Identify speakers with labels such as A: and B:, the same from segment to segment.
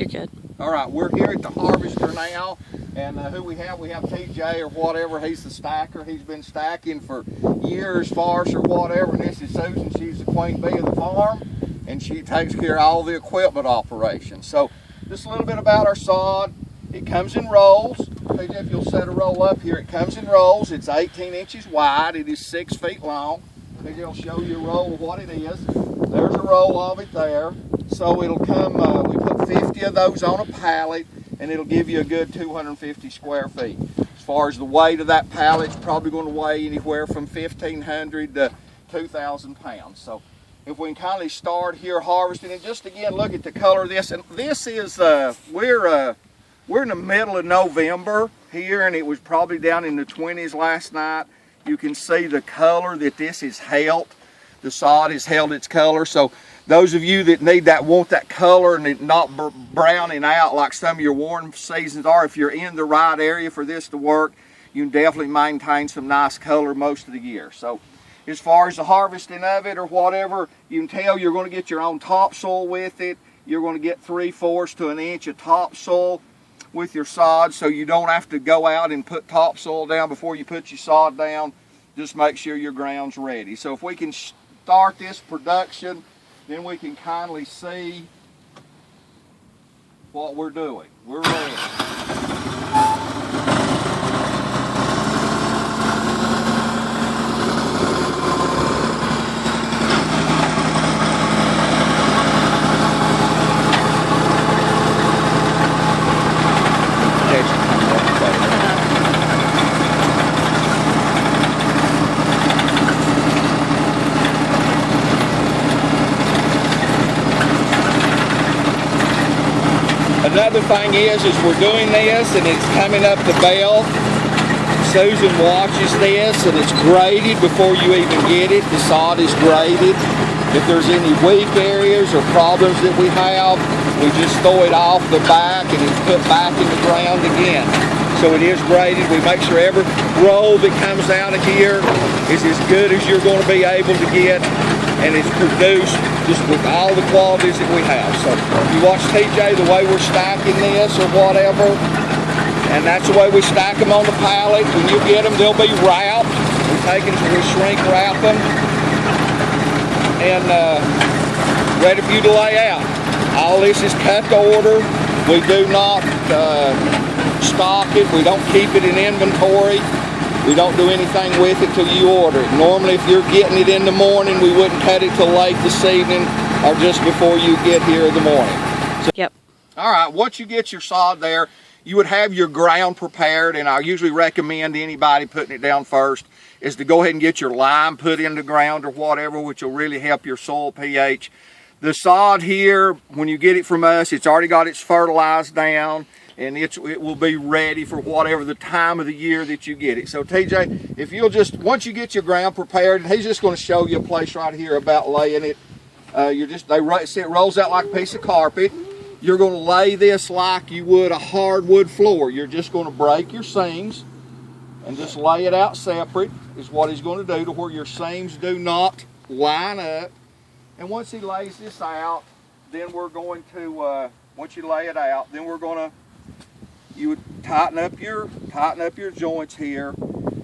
A: You're good.
B: All right, we're here at the harvester now, and who we have TJ or whatever. He's the stacker. He's been stacking for years for us or whatever. And this is Susan. She's the queen bee of the farm, and she takes care of all the equipment operations. So just a little bit about our sod. It comes in rolls. TJ, if you'll set a roll up here, it comes in rolls. It's 18 inches wide. It is 6 feet long. TJ will show you a roll of what it is. There's a roll of it there. So it'll come, we put 50 of those on a pallet, and it'll give you a good 250 square feet. As far as the weight of that pallet, it's probably going to weigh anywhere from 1,500 to 2,000 pounds. So if we can kind of start here harvesting, and just again look at the color of this. And this is, we're in the middle of November here, and it was probably down in the 20s last night. You can see the color that this has held. The sod has held its color. So those of you that need that, want that color and it not browning out like some of your warm seasons are, if you're in the right area for this to work, you can definitely maintain some nice color most of the year. So as far as the harvesting of it or whatever, you can tell you're going to get your own topsoil with it. You're going to get 3/4 to an inch of topsoil with your sod, so you don't have to go out and put topsoil down before you put your sod down. Just make sure your ground's ready. So if we can start this production, then we can kindly see what we're doing. We're ready. Another thing is we're doing this and it's coming up the bell. Susan watches this and it's graded before you even get it. The sod is graded. If there's any weak areas or problems that we have, we just throw it off the back and it's put back in the ground again. So it is graded. We make sure every roll that comes out of here is as good as you're going to be able to get, and it's produced just with all the qualities that we have. So you watch TJ the way we're stacking this or whatever, and that's the way we stack them on the pallet. When you get them, they'll be wrapped. We shrink wrap them and ready for you to lay out. All this is cut to order. We do not stock it. We don't keep it in inventory. We don't do anything with it till you order it. Normally, if you're getting it in the morning, we wouldn't cut it till late this evening or just before you get here in the morning. So,
A: yep.
B: All right, once you get your sod there, you would have your ground prepared, and I usually recommend anybody putting it down first is to go ahead and get your lime put in the ground or whatever, which will really help your soil pH. The sod here, when you get it from us, it's already got its fertilized down, and it will be ready for whatever the time of the year that you get it. So TJ, if you'll just, once you get your ground prepared, and he's just going to show you a place right here about laying it. It rolls out like a piece of carpet. You're going to lay this like you would a hardwood floor. You're just going to break your seams and just lay it out separate is what he's going to do, to where your seams do not line up. And once he lays this out, then we're going to, once you lay it out, then we're going to, you would tighten up your joints here,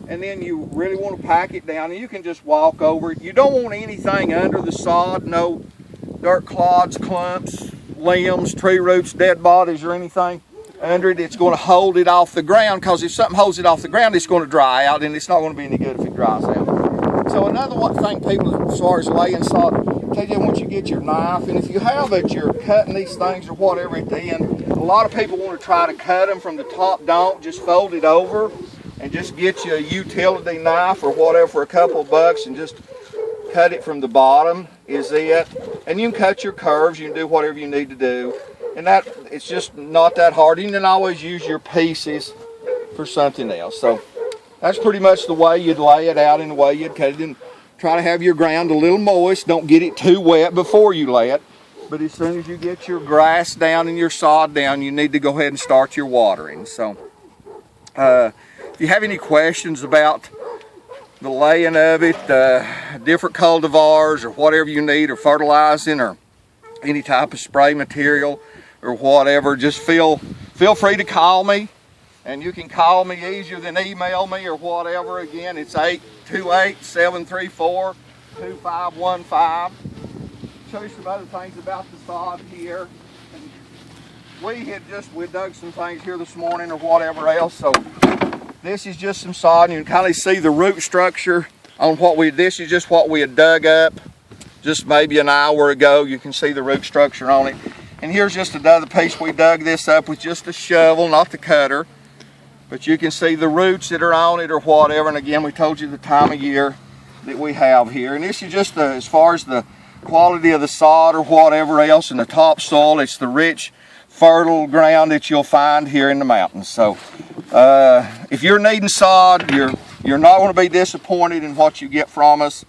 B: and then you really want to pack it down, and you can just walk over it. You don't want anything under the sod, no dirt clods, clumps, limbs, tree roots, dead bodies, or anything under it. It's going to hold it off the ground, because if something holds it off the ground, it's going to dry out, and it's not going to be any good if it dries out. So another thing, people, as far as laying sod, TJ, once you get your knife, and if you have it, you're cutting these things or whatever at the end. A lot of people want to try to cut them from the top. Don't. Just fold it over and just get you a utility knife or whatever for a couple of bucks and just cut it from the bottom is it. And you can cut your curves. You can do whatever you need to do. And that, it's just not that hard. You can always use your pieces for something else. So that's pretty much the way you'd lay it out and the way you'd cut it. And try to have your ground a little moist. Don't get it too wet before you lay it. But as soon as you get your grass down and your sod down, you need to go ahead and start your watering. So if you have any questions about the laying of it, different cultivars or whatever you need, or fertilizing or any type of spray material or whatever, just feel free to call me. And you can call me easier than email me or whatever. Again, it's 828-734-2515. Show you some other things about the sod here. We dug some things here this morning or whatever else. So this is just some sod, and you can kind of see the root structure on this is just what we had dug up just maybe an hour ago. You can see the root structure on it. And here's just another piece. We dug this up with just a shovel, not the cutter. But you can see the roots that are on it or whatever. And again, we told you the time of year that we have here. And this is just as far as the quality of the sod or whatever else in the topsoil. It's the rich, fertile ground that you'll find here in the mountains. So if you're needing sod, you're not going to be disappointed in what you get from us.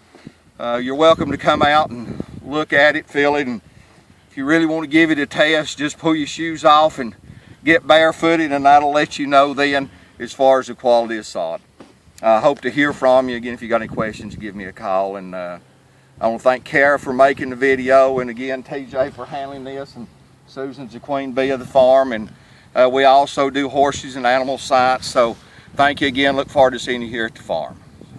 B: You're welcome to come out and look at it, feel it. And if you really want to give it a test, just pull your shoes off and get barefooted, and that'll let you know then as far as the quality of sod. I hope to hear from you. Again, if you got any questions, give me a call. And I want to thank Kara for making the video, and again TJ for handling this, and Susan's the queen bee of the farm. And we also do horses and animal science. So thank you again. Look forward to seeing you here at the farm.